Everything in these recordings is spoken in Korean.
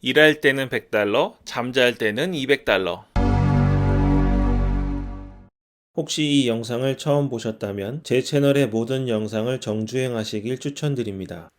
일할 때는 100달러, 잠잘 때는 200달러. 혹시 이 영상을 처음 보셨다면 제 채널의 모든 영상을 정주행하시길 추천드립니다.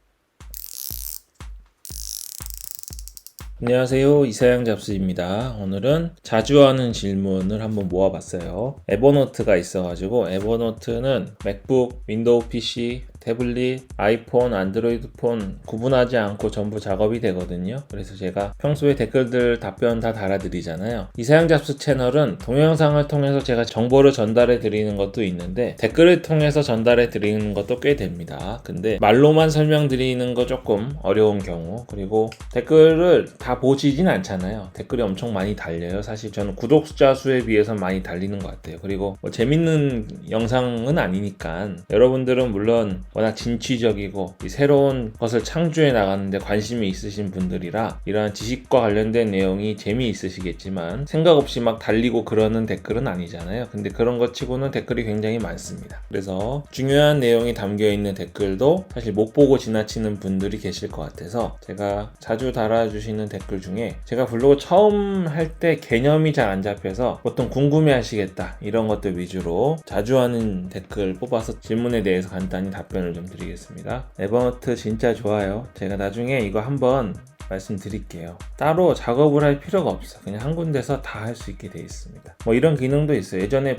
안녕하세요, 이사양 잡스입니다. 오늘은 자주 하는 질문을 한번 모아봤어요. 에버노트가 있어가지고 에버노트는 맥북, 윈도우 PC, 태블릿, 아이폰, 안드로이드 폰 구분하지 않고 전부 작업이 되거든요. 그래서 제가 평소에 댓글들 답변 다 달아드리잖아요. 이사양 잡스 채널은 동영상을 통해서 제가 정보를 전달해 드리는 것도 있는데 댓글을 통해서 전달해 드리는 것도 꽤 됩니다. 근데 말로만 설명드리는 거 조금 어려운 경우, 그리고 댓글을 다 보시진 않잖아요. 댓글이 엄청 많이 달려요. 사실 저는 구독 자 수에 비해서 많이 달리는 것 같아요. 그리고 뭐 재밌는 영상은 아니니까 여러분들은 물론 워낙 진취적이고 새로운 것을 창조해 나가는데 관심이 있으신 분들이라 이러한 지식과 관련된 내용이 재미있으시겠지만 생각 없이 막 달리고 그러는 댓글은 아니잖아요. 근데 그런 것 치고는 댓글이 굉장히 많습니다. 그래서 중요한 내용이 담겨있는 댓글도 사실 못 보고 지나치는 분들이 계실 것 같아서 제가 자주 달아주시는 댓글 중에 제가 블로그 처음 할 때 개념이 잘 안 잡혀서 보통 궁금해 하시겠다 이런 것들 위주로 자주 하는 댓글 뽑아서 질문에 대해서 간단히 답변을 좀 드리겠습니다. 에버노트 진짜 좋아요. 제가 나중에 이거 한번 말씀드릴게요. 따로 작업을 할 필요가 없어. 그냥 한 군데서 다 할 수 있게 되어 있습니다. 뭐 이런 기능도 있어요. 예전에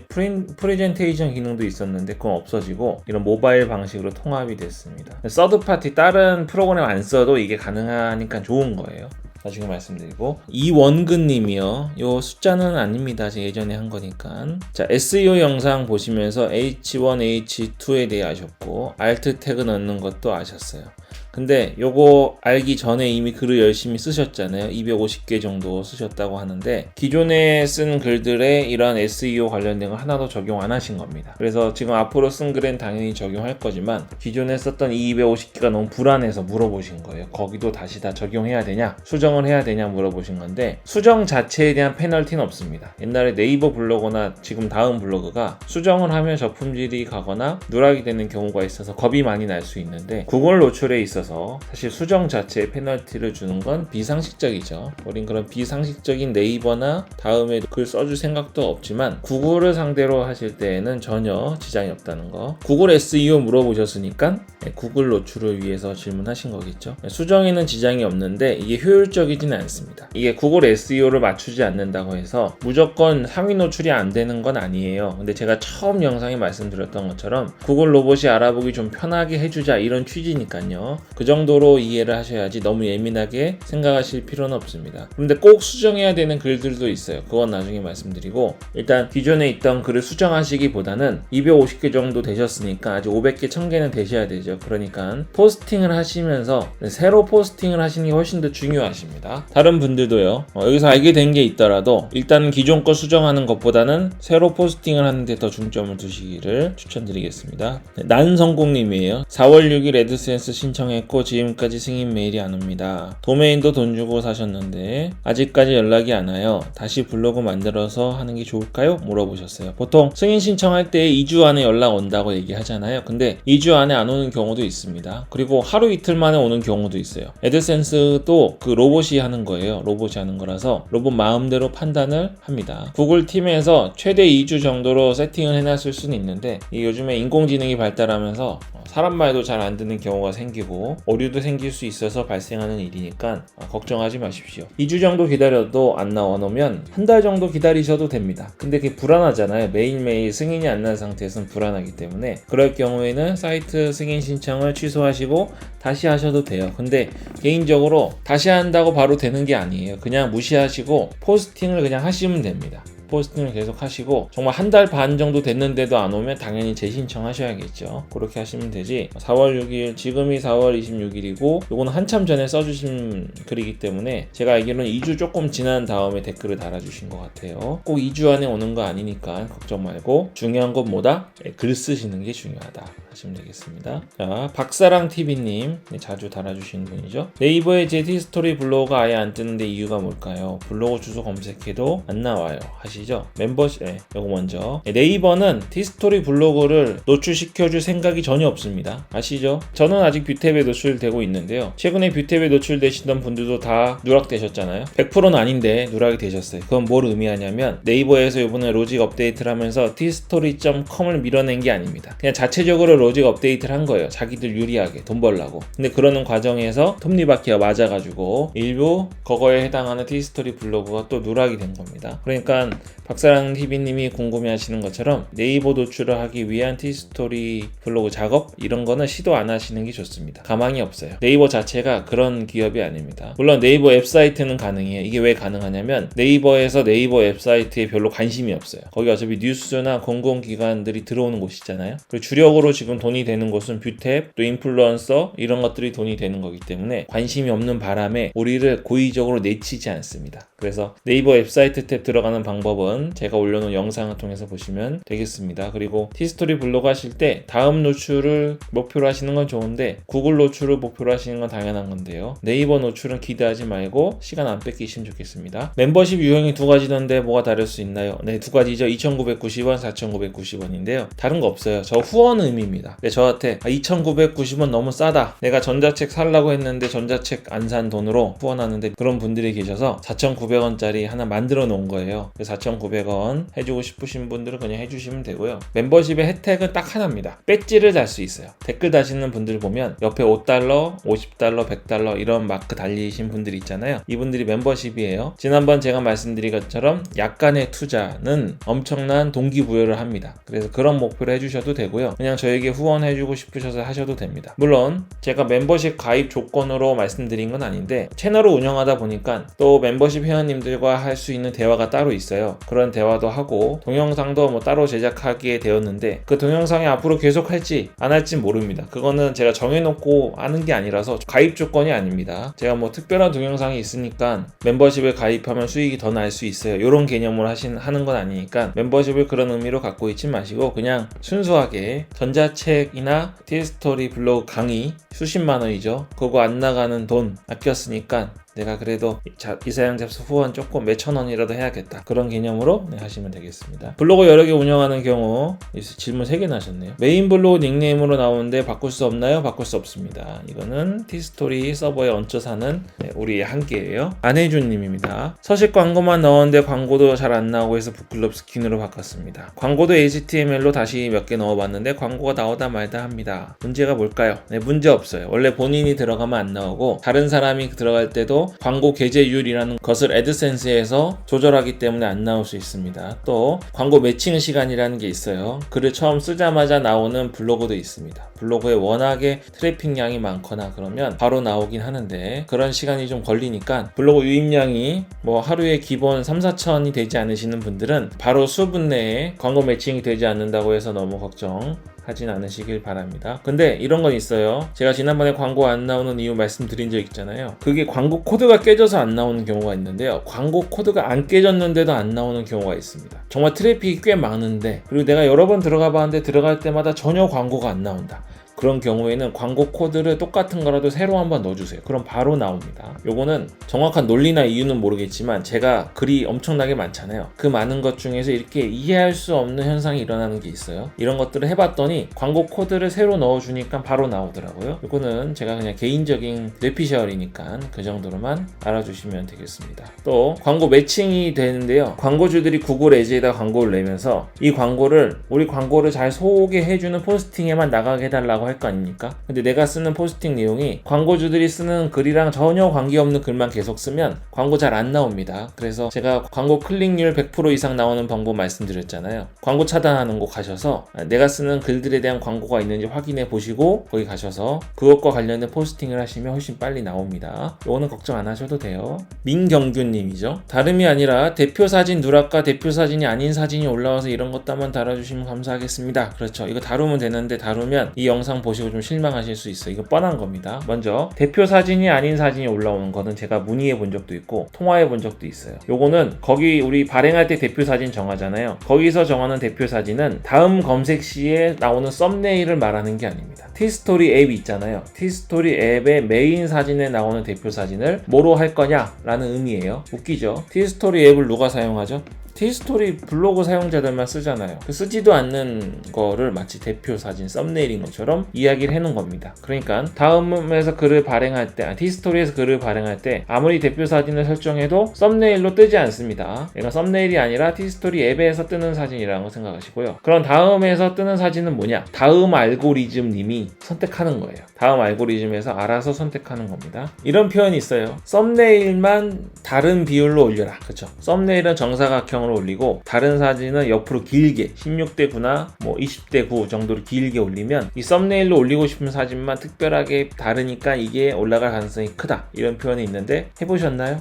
프레젠테이션 기능도 있었는데 그건 없어지고 이런 모바일 방식으로 통합이 됐습니다. 서드 파티 다른 프로그램 안 써도 이게 가능하니까 좋은 거예요. 나중에 말씀드리고, 이원근 님이요. 요 숫자는 아닙니다. 제가 예전에 한 거니까. 자, SEO 영상 보시면서 H1, H2에 대해 아셨고 Alt 태그 넣는 것도 아셨어요. 근데 요거 알기 전에 이미 글을 열심히 쓰셨잖아요. 250개 정도 쓰셨다고 하는데 기존에 쓴 글들에 이런 SEO 관련된 거 하나도 적용 안 하신 겁니다. 그래서 지금 앞으로 쓴 글엔 당연히 적용할 거지만 기존에 썼던 이 250개가 너무 불안해서 물어보신 거예요. 거기도 다시 다 적용해야 되냐, 수정을 해야 되냐 물어보신 건데 수정 자체에 대한 페널티는 없습니다. 옛날에 네이버 블로거나 지금 다음 블로그가 수정을 하면 저품질이 가거나 누락이 되는 경우가 있어서 겁이 많이 날 수 있는데 구글 노출에 있어서 사실 수정 자체에 페널티를 주는 건 비상식적이죠. 우린 그런 비상식적인 네이버나 다음에 글 써줄 생각도 없지만 구글을 상대로 하실 때에는 전혀 지장이 없다는 거. 구글 SEO 물어보셨으니까 구글 노출을 위해서 질문하신 거겠죠. 수정에는 지장이 없는데 이게 효율적이지는 않습니다. 이게 구글 SEO를 맞추지 않는다고 해서 무조건 상위 노출이 안 되는 건 아니에요. 근데 제가 처음 영상에 말씀드렸던 것처럼 구글 로봇이 알아보기 좀 편하게 해주자 이런 취지니까요. 그 정도로 이해를 하셔야지 너무 예민하게 생각하실 필요는 없습니다. 근데 꼭 수정해야 되는 글들도 있어요. 그건 나중에 말씀드리고, 일단 기존에 있던 글을 수정하시기보다는 250개 정도 되셨으니까 아직 500개, 1000개는 되셔야 되죠. 그러니까 포스팅을 하시면서 새로 포스팅을 하시는 게 훨씬 더 중요하십니다. 다른 분들도요. 여기서 알게 된 게 있더라도 일단은 기존 거 수정하는 것보다는 새로 포스팅을 하는 데 더 중점을 두시기를 추천드리겠습니다. 난성공님이에요. 4월 6일 애드센스 신청했고 지금까지 승인 메일이 안 옵니다. 도메인도 돈 주고 사셨는데 아직까지 연락이 안 와요. 다시 블로그 만들어서 하는 게 좋을까요? 물어보셨어요. 보통 승인 신청할 때 2주 안에 연락 온다고 얘기하잖아요. 근데 2주 안에 안 오는 경우도 있습니다. 그리고 하루 이틀 만에 오는 경우도 있어요. 애드센스도 그 로봇이 하는 거예요. 로봇이 하는 거라서 로봇 마음대로 판단을 합니다. 구글 팀에서 최대 2주 정도로 세팅을 해놨을 수는 있는데 요즘에 인공지능이 발달하면서 사람 말도 잘 안 듣는 경우가 생기고 오류도 생길 수 있어서 발생하는 일이니까 걱정하지 마십시오. 2주 정도 기다려도 안 나오면 한 달 정도 기다리셔도 됩니다. 근데 그게 불안하잖아요. 매일매일 승인이 안 난 상태에서는 불안하기 때문에 그럴 경우에는 사이트 승인 신청을 취소하시고 다시 하셔도 돼요. 근데 개인적으로 다시 한다고 바로 되는 게 아니에요. 그냥 무시하시고 포스팅을 그냥 하시면 됩니다. 포스팅을 계속 하시고 정말 한 달 반 정도 됐는데도 안 오면 당연히 재신청하셔야겠죠. 그렇게 하시면 되지. 4월 6일, 지금이 4월 26일이고 요거는 한참 전에 써주신 글이기 때문에 제가 알기로는 2주 조금 지난 다음에 댓글을 달아주신 것 같아요. 꼭 2주 안에 오는 거 아니니까 걱정 말고 중요한 건 뭐다? 글 쓰시는 게 중요하다. 하시면 되겠습니다. 자, 박사랑TV님 자주 달아주시는 분이죠. 네이버에 제 티스토리 블로그가 아예 안 뜨는데 이유가 뭘까요? 블로그 주소 검색해도 안 나와요 하시죠. 멤버십 요거 먼저. 네이버는 티스토리 블로그를 노출시켜줄 생각이 전혀 없습니다. 아시죠? 저는 아직 뷰탭에 노출되고 있는데요. 최근에 뷰탭에 노출되시던 분들도 다 누락되셨잖아요. 100%는 아닌데 누락이 되셨어요. 그건 뭘 의미하냐면 네이버에서 이번에 로직 업데이트를 하면서 tstory.com을 밀어낸 게 아닙니다. 그냥 자체적으로 로직 업데이트를 한 거예요. 자기들 유리하게 돈 벌라고. 근데 그러는 과정에서 톱니바퀴가 맞아가지고 일부 그거에 해당하는 티스토리 블로그가 또 누락이 된 겁니다. 그러니까 박사랑TV님이 궁금해하시는 것처럼 네이버 노출을 하기 위한 티스토리 블로그 작업 이런 거는 시도 안 하시는 게 좋습니다. 가망이 없어요. 네이버 자체가 그런 기업이 아닙니다. 물론 네이버 웹사이트는 가능해요. 이게 왜 가능하냐면 네이버에서 네이버 웹사이트에 별로 관심이 없어요. 거기 어차피 뉴스나 공공기관들이 들어오는 곳이잖아요. 그리고 주력으로 지금 돈이 되는 곳은 뷰탭, 또 인플루언서 이런 것들이 돈이 되는 거기 때문에 관심이 없는 바람에 우리를 고의적으로 내치지 않습니다. 그래서 네이버 웹사이트 탭 들어가는 방법은 제가 올려놓은 영상을 통해서 보시면 되겠습니다. 그리고 티스토리 블로그 하실 때 다음 노출을 목표로 하시는 건 좋은데 구글 노출을 목표로 하시는 건 당연한 건데요. 네이버 노출은 기대하지 말고 시간 안 뺏기시면 좋겠습니다. 멤버십 유형이 두 가지던데 뭐가 다를 수 있나요? 네, 두 가지죠. 2,990원, 4,990원인데요. 다른 거 없어요. 저 후원 의미입니다. 네, 저한테 2,990원 너무 싸다. 내가 전자책 살라고 했는데 전자책 안 산 돈으로 후원하는데 그런 분들이 계셔서 4,900원짜리 하나 만들어 놓은 거예요. 4,900원 해주고 싶으신 분들은 그냥 해주시면 되고요. 멤버십의 혜택은 딱 하나입니다. 배지를 달 수 있어요. 댓글 다시는 분들 보면 옆에 $5, $50, $100 이런 마크 달리신 분들이 있잖아요. 이분들이 멤버십이에요. 지난번 제가 말씀드린 것처럼 약간의 투자는 엄청난 동기부여를 합니다. 그래서 그런 목표를 해주셔도 되고요. 그냥 저에게 후원해주고 싶으셔서 하셔도 됩니다. 물론 제가 멤버십 가입 조건으로 말씀드린 건 아닌데 채널을 운영하다 보니까 또 멤버십 회원님들과 할 수 있는 대화가 따로 있어요. 그런 대화도 하고 동영상도 뭐 따로 제작하게 되었는데 그 동영상이 앞으로 계속 할지 안 할지 모릅니다. 그거는 제가 정해놓고 하는 게 아니라서 가입 조건이 아닙니다. 제가 뭐 특별한 동영상이 있으니까 멤버십에 가입하면 수익이 더 날 수 있어요. 이런 개념으로 하는 건 아니니까 멤버십을 그런 의미로 갖고 있지 마시고 그냥 순수하게 전자책이나 티스토리 블로그 강의 수십만 원이죠. 그거 안 나가는 돈 아꼈으니까 내가 그래도 이사양 잡수 후원 조금 몇천 원이라도 해야겠다. 그런 개념으로 하시면 되겠습니다. 블로그 여러 개 운영하는 경우 질문 3개나 하셨네요. 메인 블로그 닉네임으로 나오는데 바꿀 수 없나요? 바꿀 수 없습니다. 이거는 티스토리 서버에 얹혀서 하는 우리의 한계예요. 안혜준님입니다. 서식 광고만 넣었는데 광고도 잘 안 나오고 해서 북클럽 스킨으로 바꿨습니다. 광고도 HTML로 다시 몇 개 넣어봤는데 광고가 나오다 말다 합니다. 문제가 뭘까요? 네, 문제 없어요. 원래 본인이 들어가면 안 나오고 다른 사람이 들어갈 때도 광고 게재율이라는 것을 애드센스에서 조절하기 때문에 안 나올 수 있습니다. 또 광고 매칭 시간이라는 게 있어요. 글을 처음 쓰자마자 나오는 블로그도 있습니다. 블로그에 워낙에 트래픽량이 많거나 그러면 바로 나오긴 하는데 그런 시간이 좀 걸리니까 블로그 유입량이 뭐 하루에 기본 3,4천이 되지 않으시는 분들은 바로 수분 내에 광고 매칭이 되지 않는다고 해서 너무 걱정하진 않으시길 바랍니다. 근데 이런 건 있어요. 제가 지난번에 광고 안 나오는 이유 말씀드린 적 있잖아요. 그게 광고 코드가 깨져서 안 나오는 경우가 있는데요. 광고 코드가 안 깨졌는데도 안 나오는 경우가 있습니다. 정말 트래픽이 꽤 많은데 그리고 내가 여러 번 들어가 봤는데 들어갈 때마다 전혀 광고가 안 나온다. 그런 경우에는 광고 코드를 똑같은 거라도 새로 한번 넣어주세요. 그럼 바로 나옵니다. 요거는 정확한 논리나 이유는 모르겠지만 제가 글이 엄청나게 많잖아요. 그 많은 것 중에서 이렇게 이해할 수 없는 현상이 일어나는 게 있어요. 이런 것들을 해봤더니 광고 코드를 새로 넣어주니까 바로 나오더라고요. 요거는 제가 그냥 개인적인 뇌피셜이니까 그 정도로만 알아주시면 되겠습니다. 또 광고 매칭이 되는데요. 광고주들이 구글 애지에다 광고를 내면서 이 광고를 우리 광고를 잘 소개해주는 포스팅에만 나가게 해달라고 할 거 아닙니까? 근데 내가 쓰는 포스팅 내용이 광고주들이 쓰는 글이랑 전혀 관계없는 글만 계속 쓰면 광고 잘 안 나옵니다. 그래서 제가 광고 클릭률 100% 이상 나오는 방법 말씀드렸잖아요. 광고 차단하는 곳 가셔서 내가 쓰는 글들에 대한 광고가 있는지 확인해 보시고 거기 가셔서 그것과 관련된 포스팅을 하시면 훨씬 빨리 나옵니다. 이거는 걱정 안 하셔도 돼요. 민경규님이죠. 다름이 아니라 대표 사진 누락과 대표 사진이 아닌 사진이 올라와서 이런 것도 한번 달아주시면 감사하겠습니다. 그렇죠. 이거 다루면 되는데 다루면 이 영상 영상 보시고 좀 실망하실 수 있어요. 이거 뻔한 겁니다. 먼저 대표 사진이 아닌 사진이 올라오는 거는 제가 문의해 본 적도 있고 통화해 본 적도 있어요. 요거는 거기 우리 발행할 때 대표 사진 정하잖아요. 거기서 정하는 대표 사진은 다음 검색 시에 나오는 썸네일을 말하는 게 아닙니다. 티스토리 앱이 있잖아요. 티스토리 앱의 메인 사진에 나오는 대표 사진을 뭐로 할 거냐라는 의미예요. 웃기죠? 티스토리 앱을 누가 사용하죠? 티스토리 블로그 사용자들만 쓰잖아요. 쓰지도 않는 거를 마치 대표 사진, 썸네일인 것처럼 이야기를 해놓은 겁니다. 그러니까 다음에서 글을 발행할 때, 티스토리에서 글을 발행할 때 아무리 대표 사진을 설정해도 썸네일로 뜨지 않습니다. 이건 썸네일이 아니라 티스토리 앱에서 뜨는 사진이라는 거 생각하시고요. 그럼 다음에서 뜨는 사진은 뭐냐? 다음 알고리즘 님이 선택하는 거예요. 다음 알고리즘에서 알아서 선택하는 겁니다. 이런 표현이 있어요. 썸네일만 다른 비율로 올려라. 그렇죠? 썸네일은 정사각형으로 올리고 다른 사진은 옆으로 길게 16대 9나 뭐 20대 9 정도로 길게 올리면 이 썸네일로 올리고 싶은 사진만 특별하게 다르니까 이게 올라갈 가능성이 크다. 이런 표현이 있는데 해보셨나요?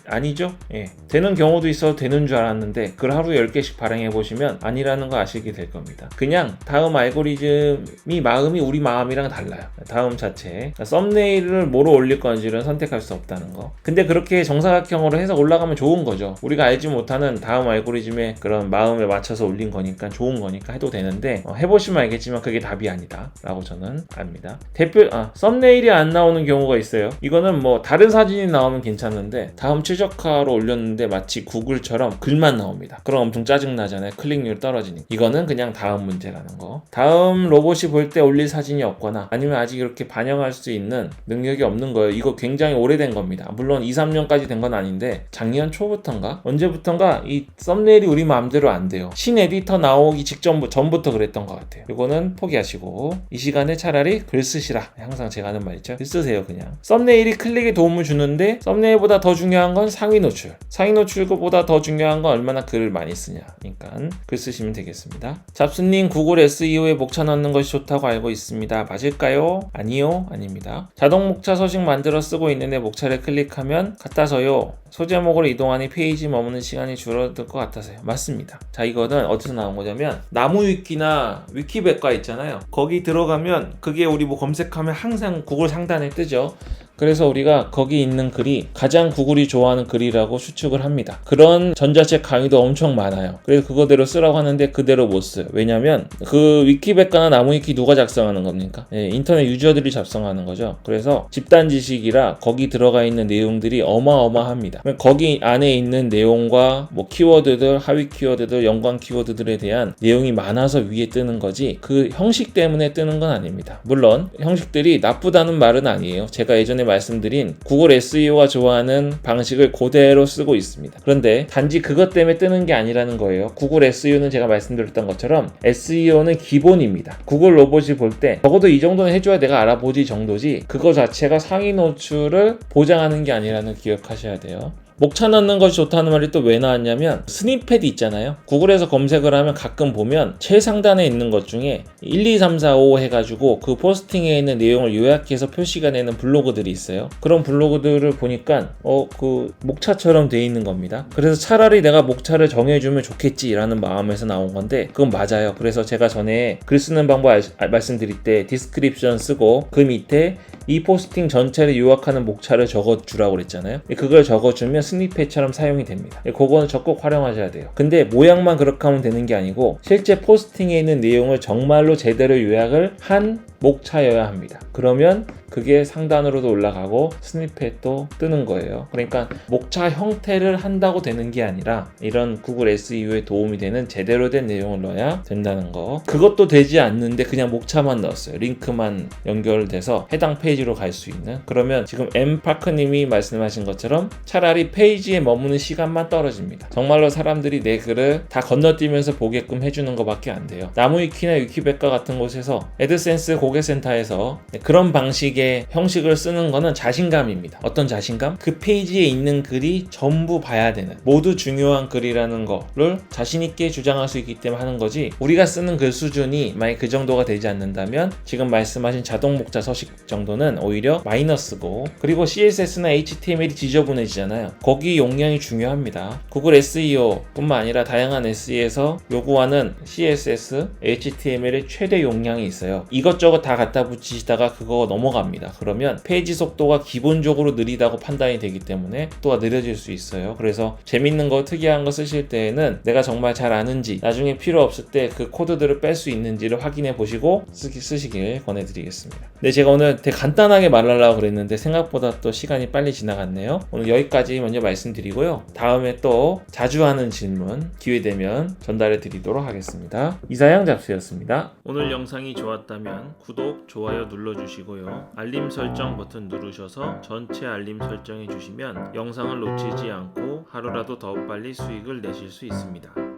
아니죠? 예. 되는 경우도 있어도 되는 줄 알았는데 그걸 하루에 10개씩 발행해 보시면 아니라는 거 아시게 될 겁니다. 그냥 다음 알고리즘이 마음이 우리 마음이랑 달라요. 다음 자체. 그러니까 썸네일을 뭐로 올릴 건지를 선택할 수 없다는 거. 근데 그렇게 정사각형으로 해서 올라가면 좋은 거죠. 우리가 알지 못하는 다음 알고리즘의 그런 마음에 맞춰서 올린 거니까 좋은 거니까 해도 되는데 해보시면 알겠지만 그게 답이 아니다 라고 저는 압니다. 썸네일이 안 나오는 경우가 있어요. 이거는 뭐 다른 사진이 나오면 괜찮은데 다음 최적화로 올렸는데 마치 구글처럼 글만 나옵니다. 그럼 엄청 짜증나잖아요. 클릭률 떨어지니까. 이거는 그냥 다음 문제라는 거. 다음 로봇이 볼 때 올릴 사진이 없거나 아니면 아직 이렇게 반영할 수 있는 능력이 없는 거예요. 이거 굉장히 오래된 겁니다. 물론 2-3년까지 된 건 아닌데 작년 초부터인가? 언제부턴가 이 썸네일이 우리 마음대로 안 돼요. 신 에디터 나오기 전부터 그랬던 것 같아요. 이거는 포기하시고 이 시간에 차라리 글 쓰시라. 항상 제가 하는 말 있죠. 글 쓰세요 그냥. 썸네일이 클릭에 도움을 주는데 썸네일보다 더 중요한 건 상위 노출. 상위 노출보다 더 중요한 건 얼마나 글을 많이 쓰냐. 그러니까 글 쓰시면 되겠습니다. 잡스님 구글 SEO에 목차 넣는 것이 좋다고 알고 있습니다. 맞을까요? 아니요. 아닙니다. 자동 목차 서식 만들어 쓰고 있는데 목차를 클릭하면 갖다 써요. 소제목으로 이동하니 페이지 머무는 시간이 줄어들 것 같아서요. 맞습니다. 자, 이거는 어디서 나온 거냐면 나무 위키나 위키백과 있잖아요. 거기 들어가면 그게 우리 뭐 검색하면 항상 구글 상단에 뜨죠. 그래서 우리가 거기 있는 글이 가장 구글이 좋아하는 글이라고 추측을 합니다. 그런 전자책 강의도 엄청 많아요. 그래서 그거대로 쓰라고 하는데 그대로 못 써요. 왜냐면 그 위키백과나 나무위키 누가 작성하는 겁니까? 네, 인터넷 유저들이 작성하는 거죠. 그래서 집단 지식이라 거기 들어가 있는 내용들이 어마어마합니다. 거기 안에 있는 내용과 뭐 키워드들, 하위 키워드들, 연관 키워드들에 대한 내용이 많아서 위에 뜨는 거지 그 형식 때문에 뜨는 건 아닙니다. 물론 형식들이 나쁘다는 말은 아니에요. 제가 예전에 말씀드린 구글 SEO가 좋아하는 방식을 그대로 쓰고 있습니다. 그런데 단지 그것 때문에 뜨는 게 아니라는 거예요. 구글 SEO는 제가 말씀드렸던 것처럼 SEO는 기본입니다. 구글 로봇이 볼 때 적어도 이 정도는 해줘야 내가 알아보지 정도지 그거 자체가 상위 노출을 보장하는 게 아니라는 기억하셔야 돼요. 목차 넣는 것이 좋다는 말이 또 왜 나왔냐면 스니펫이 있잖아요. 구글에서 검색을 하면 가끔 보면 최상단에 있는 것 중에 1, 2, 3, 4, 5 해가지고 그 포스팅에 있는 내용을 요약해서 표시가 되는 블로그들이 있어요. 그런 블로그들을 보니까 그 목차처럼 돼 있는 겁니다. 그래서 차라리 내가 목차를 정해주면 좋겠지라는 마음에서 나온 건데 그건 맞아요. 그래서 제가 전에 글 쓰는 방법 말씀드릴 때 디스크립션 쓰고 그 밑에 이 포스팅 전체를 요약하는 목차를 적어주라고 그랬잖아요. 그걸 적어주면 스니펫처럼 사용이 됩니다. 그거는 적극 활용하셔야 돼요. 근데 모양만 그렇게 하면 되는 게 아니고 실제 포스팅에 있는 내용을 정말로 제대로 요약을 한 목차여야 합니다. 그러면 그게 상단으로도 올라가고 스니펫도 뜨는 거예요. 그러니까 목차 형태를 한다고 되는 게 아니라 이런 구글 SEO에 도움이 되는 제대로 된 내용을 넣어야 된다는 거. 그것도 되지 않는데 그냥 목차만 넣었어요. 링크만 연결돼서 해당 페이지로 갈 수 있는. 그러면 지금 엠파크님이 말씀하신 것처럼 차라리 페이지에 머무는 시간만 떨어집니다. 정말로 사람들이 내 글을 다 건너뛰면서 보게끔 해주는 것밖에 안 돼요. 나무위키나 위키백과 같은 곳에서 애드센스 고객센터에서 그런 방식의 형식을 쓰는 거는 자신감입니다. 어떤 자신감? 그 페이지에 있는 글이 전부 봐야 되는 모두 중요한 글이라는 거를 자신있게 주장할 수 있기 때문에 하는 거지 우리가 쓰는 글 수준이 만약 그 정도가 되지 않는다면 지금 말씀하신 자동 목차 서식 정도는 오히려 마이너스고 그리고 CSS나 HTML이 지저분해지잖아요. 거기 용량이 중요합니다. 구글 SEO 뿐만 아니라 다양한 SE에서 요구하는 CSS, HTML의 최대 용량이 있어요. 이것저것 이것저것 다 갖다 붙이시다가 그거 넘어갑니다. 그러면 페이지 속도가 기본적으로 느리다고 판단이 되기 때문에 속도가 느려질 수 있어요. 그래서 재밌는 거 특이한 거 쓰실 때에는 내가 정말 잘 아는지 나중에 필요 없을 때 그 코드들을 뺄 수 있는지를 확인해 보시고 쓰시길 권해드리겠습니다. 네, 제가 오늘 되게 간단하게 말하려고 그랬는데 생각보다 또 시간이 빨리 지나갔네요. 오늘 여기까지 먼저 말씀드리고요. 다음에 또 자주 하는 질문 기회 되면 전달해 드리도록 하겠습니다. 이사양 잡수였습니다. 오늘 영상이 좋았다면 구독, 좋아요 눌러주시고요. 알림 설정 버튼 누르셔서 전체 알림 설정해 주시면 영상을 놓치지 않고 하루라도 더 빨리 수익을 내실 수 있습니다.